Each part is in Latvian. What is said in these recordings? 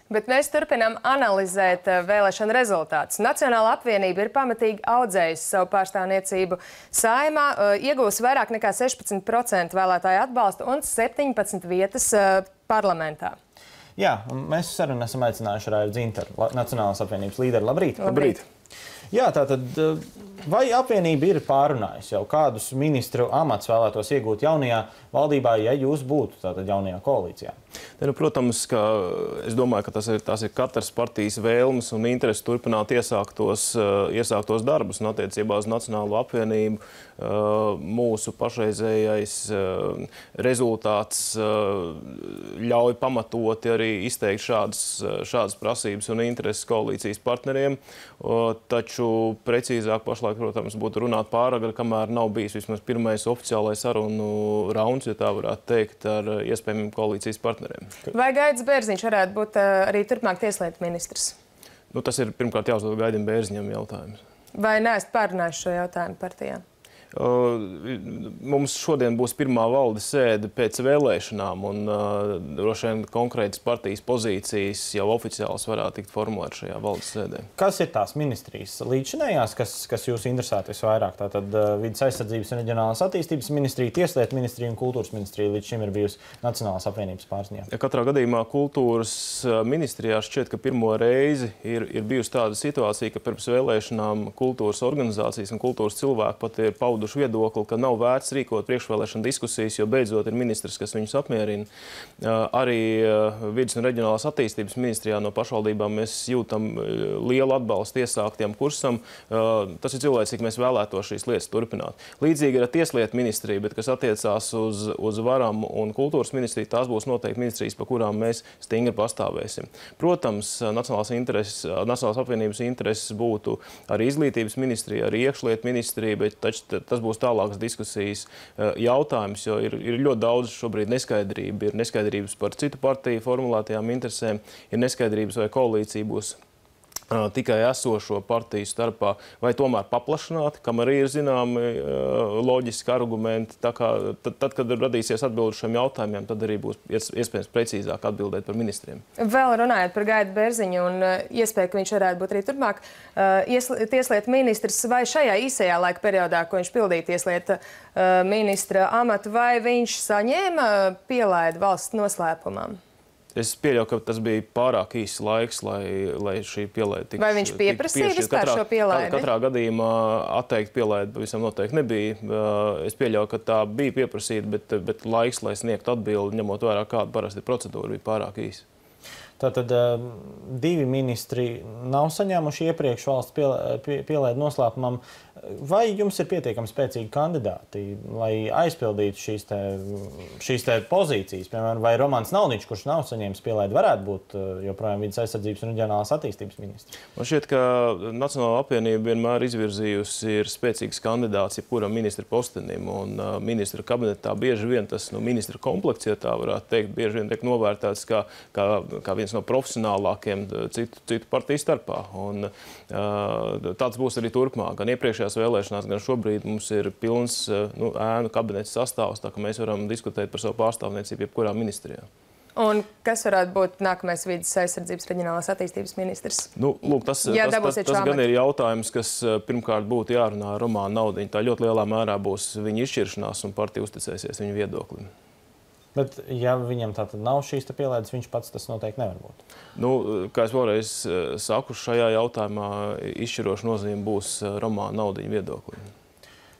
Bet mēs turpinām analizēt vēlēšanu rezultātus. Nacionāla apvienība ir pamatīgi audzējusi savu pārstāvniecību Saeimā, iegūsi vairāk nekā 16% vēlētāju atbalstu un 17 vietas parlamentā. Jā, un mēs sarunu esam aicinājuši Raivu Dzintaru, Nacionālās apvienības līderi. Labrīt! Labrīt! Jā, tātad, vai apvienība ir pārunājusi jau kādus ministru amats vēlētos iegūt jaunajā valdībā, ja jūs būtu tātad jaunajā koalīcijā? Protams, ka es domāju, ka tas ir katras partijas vēlmes un interesi turpināt iesāktos darbus un attiecībā uz Nacionālo apvienību. Mūsu pašreizējais rezultāts ļauj pamatoti arī izteikt šādas prasības un intereses koalīcijas partneriem, taču precīzāk pašlaik, protams, būtu runāt pāragri, kamēr nav bijis vismaz pirmais oficiālais sarunu rauns, ja tā varētu teikt, ar iespējamiem koalīcijas partneriem. Vai Gaidis Bērziņš varētu būt arī turpmāk tieslietu ministrs? Tas ir pirmkārt jāuzdod Gaidim Bērziņam jautājums. Vai neesat pārunājuši šo jautājumu partijā? Mums šodien būs pirmā valdes sēde pēc vēlēšanām, un droši vien konkrētas partijas pozīcijas jau oficiāls varētu tikt formulēt šajā valdes sēdē. Kas ir tās ministrijas līdzinējās, kas jūs interesētu visvairāk? Tātad Vides aizsardzības un reģionālās attīstības ministrija, tieslietu ministrija un kultūras ministrija līdz šim ir bijusi Nacionālās apvienības pārziņā. Ja katrā gadījumā kultūras ministrijā šķiet, ka pirmo reizi ir bijusi tāda situācija, ka pirms vēlēšanām kultūras organizācijas un kultūras cilvēki pat ir pauduši viedokli, ka nav vērts rīkot priekšvēlēšana diskusijas, jo beidzot ir ministrs, kas viņus apmierina. Arī Vides un reģionālās attīstības ministrijā no pašvaldībām mēs jūtam lielu atbalstu iesāktiem kursam. Tas ir cilvēcīgi, mēs vēlētos šīs lietas turpināt. Līdzīgi ir ar tieslietu ministriju, bet kas attiecās uz varam un kultūras ministriju, tās būs noteikti ministrijas, pa kurām mēs stingri pastāvēsim. Protams, Nacionālās apvienības intereses būtu arī izglītības ministrija, arī iekšlietu ministrija, bet taču tas būs tālākas diskusijas jautājums, jo ir ļoti daudz šobrīd neskaidrība. Ir neskaidrības par citu partiju formulētajām interesēm, ir neskaidrības, vai koalīcija būs tikai esošo partiju starpā, vai tomēr paplašināt, kam arī ir zināmi loģiski argumenti. Tā kā tad, kad radīsies atbildi šiem jautājumiem, tad arī būs iespējams precīzāk atbildēt par ministriem. Vēl runājot par Gaidu Bērziņu un iespēju, ka viņš varētu būt arī turpmāk tieslietu ministrs, vai šajā īsajā laika periodā, ko viņš pildīja tieslietu ministra amatu, vai viņš saņēma pielaidu valsts noslēpumam? Es pieļauju, ka tas bija pārāk īsts laiks, lai šī pielaide tiktu. Vai viņš pieprasīja vispār šo pielaidi? Katrā gadījumā atteikt pielaidi pavisam noteikti nebija. Es pieļauju, ka tā bija pieprasīta, bet laiks, lai sniegtu atbildi, ņemot vērā kādu parasti procedūru, bija pārāk īsts. Tātad divi ministri nav saņēmuši iepriekš valsts pielaidu noslēpumam. Vai jums ir pietiekami spēcīgi kandidāti, lai aizpildītu šīs te pozīcijas? Piemēram, vai Romans Naudniņš, kurš nav saņēmis pielaidu, varētu būt joprojām Vides aizsardzības un reģionālās attīstības ministrs? Man šķiet, ka Nacionālā apvienība vienmēr izvirzījusi ir spēcīgs kandidāts jebkuram ministra postenim, un ministra kabinetā bieži vien tas ministra komplekts, ja tā varētu teikt, bieži vien tiek novērtēts kā viens no profesionālākiem citu partiju starpā. Un tāds būs arī turpmāk. Gan iepriekšējās vēlēšanās, gan šobrīd mums ir pilns ēnu kabinets sastāvs, tā ka mēs varam diskutēt par savu pārstāvniecību jebkurā ministrijā. Un kas varētu būt nākamais Vides aizsardzības reģionālās attīstības ministrs? Lūk, tas gan ir jautājums, kas pirmkārt būtu jārunā ar Romānu Naudniņu. Tā ļoti lielā mērā būs viņa izšķiršanās un partija uzticēsies viņa viedoklim. Bet, ja viņam tātad nav šīs pielaides, viņš pats tas noteikti nevar būt. Kā es vēlreiz saku, šajā jautājumā izšķiroša nozīme būs Romāna Naudniņa viedoklim.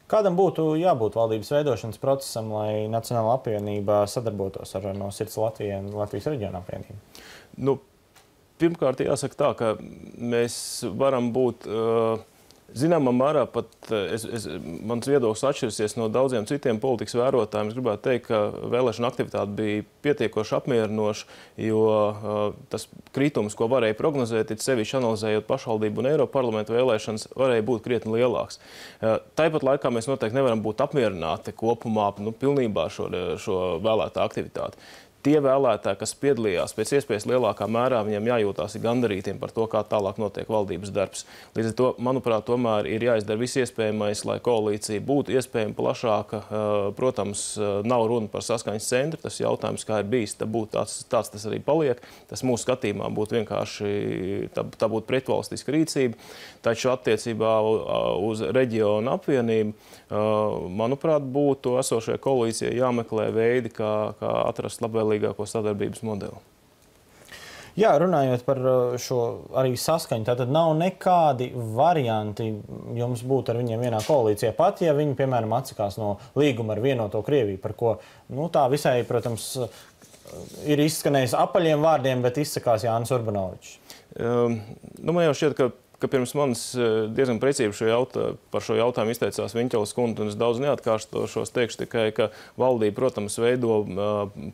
Kādam būtu jābūt valdības veidošanas procesam, lai Nacionāla apvienība sadarbotos ar No sirds Latviju un Latvijas reģionu apvienību? Pirmkārt, jāsaka tā, ka mēs varam būt zināmā mērā pat mans viedoklis atšķirsies no daudziem citiem politikas vērotājiem. Es gribētu teikt, ka vēlēšana aktivitāte bija pietiekoši apmierinoša, jo tas kritums, ko varēja prognozēt, it sevišķi analizējot pašvaldību un Eiroparlamentu vēlēšanas, varēja būt krietni lielāks. Tāpat laikā mēs noteikti nevaram būt apmierināti kopumā pilnībā šo vēlētā aktivitāti. tie vēlētāji, kas piedalījās pēc iespējas lielākā mērā, viņiem jājūtās gandarītiem par to, kā tālāk notiek valdības darbs. Līdz ar to, manuprāt, tomēr ir jāizdara viss iespējamais, lai koalīcija būtu iespējami plašāka. Protams, nav runa par saskaņas centru, tas jautājums, kā ir bijis, tāds tas arī paliek. Tas mūsu skatījumā būtu vienkārši, tā būtu pretvalstiska rīcība, taču attiecībā uz reģionu apvienību, manuprāt, būtu esošajai koalīcijai jāmeklē veidi, kā atrast labvēlīgāko sadarbības modeli. Jā, runājot par šo arī saskaņu, tātad nav nekādi varianti jums būt ar viņiem vienā koalīcijā, pat ja viņi, piemēram, atsakās no līguma ar vienoto Krieviju, par ko, tā visai, protams, ir izskanējis apaļiem vārdiem, bet izsakās Jānis Urbanovičs. Man jau šķiet, ka pirms manis diezgan precīzi par šo jautājumu izteicās Viņķeles kundze, un es daudz neatkārtošos, teikšu tikai, ka valdība, protams, veido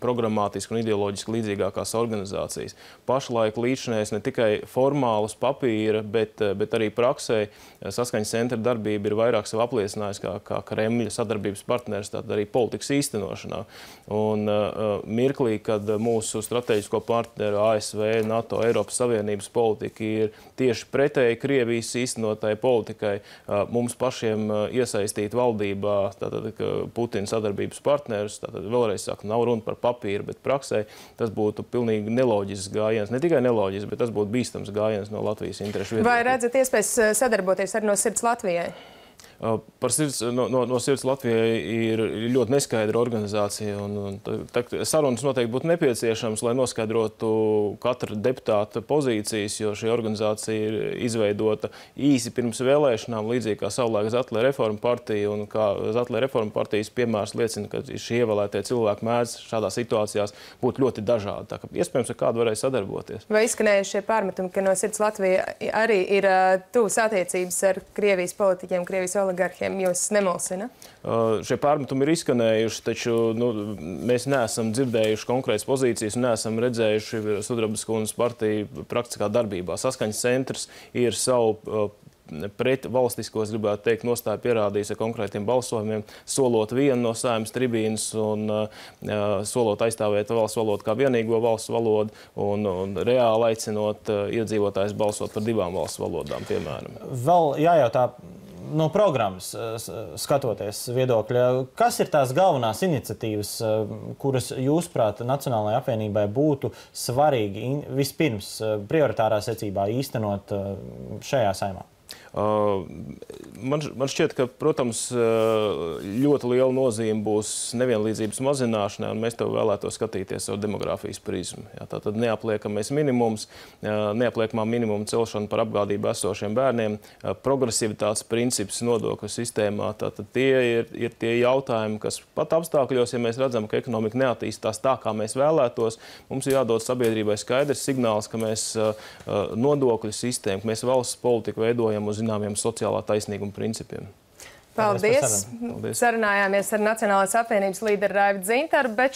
programmātiski un ideoloģiski līdzīgākās organizācijas. Pašlaik līdzinējis ne tikai formālus papīra, bet arī praksē saskaņas centra darbība ir vairāk sev apliecinājusi kā Kremļa sadarbības partneris, tātad arī politikas īstenošanā. Un mirklī, kad mūsu strateģisko partneru ASV, NATO, Eiropas Savienības politika ir tieši pretēji Krievijas īstenotai politikai, mums pašiem iesaistīt valdībā, tātad Putina sadarbības partnerus, tātad vēlreiz saku, nav runa par papīru, bet praksē, tas būtu pilnīgi neloģisks gājiens. Ne tikai neloģisks, bet tas būtu bīstams gājiens no Latvijas interešu viedokļa. Vai redzat iespējas sadarboties ar No sirds Latvijai? No sirds Latvijai ir ļoti neskaidra organizācija, un sarunas noteikti būtu nepieciešams, lai noskaidrotu katra deputāta pozīcijas, jo šī organizācija ir izveidota īsi pirms vēlēšanām, līdzīgi kā savulaik Zatlē Reforma partija, un kā Zatlē Reforma partijas piemērs liecina, ka šie ievēlētie cilvēki mēdz šādās situācijās būt ļoti dažādi. Tā kā iespējams, ka kādu varēja sadarboties. Vai izskanējušie pārmetumi, ka No sirds Latvija arī ir tuvas attiecības ar Krievijas politiķiem, Krievijas oligarhiem, jūs nemulsina? Šie pārmetumi ir izskanējuši, taču mēs neesam dzirdējuši konkrētas pozīcijas un neesam redzējuši Sudrabas kundzes partiju praktiskā darbībā. Saskaņas centrs ir savu pret valstiskos, gribētu teikt, nostāju pierādījis ar konkrētiem balsojumiem, solot vienu no Saeimas tribīnas un solot aizstāvēt valsts valodu kā vienīgo valsts valodu un reāli aicinot iedzīvotājus balsot par 2 valsts valodām, piemēram. Vēl jājautā no programmas skatoties viedokļa, kas ir tās galvenās iniciatīvas, kuras jūsuprāt Nacionālajai apvienībai būtu svarīgi vispirms prioritārā secībā īstenot šajā Saeimā? Man šķiet, ka, protams, ļoti liela nozīme būs nevienlīdzības mazināšanai, un mēs to vēlētos skatīties ar demogrāfijas prizmu. Tātad neapliekamais minimums, neapliekamā minimuma celšana par apgādību esošiem bērniem, progresivitātes princips nodokļu sistēmā. Tātad tie ir tie jautājumi, kas pat apstākļos, ja mēs redzam, ka ekonomika neattīstās tā, kā mēs vēlētos, mums ir jādod sabiedrībai skaidrs signāls, ka mēs nodokļu sistēmu, ka mēs valsts politiku veidojam uz zināmiem sociālā taisnīguma principiem. Paldies! Sarunājāmies ar Nacionālās apvienības līderu Raivu Dzintaru, bet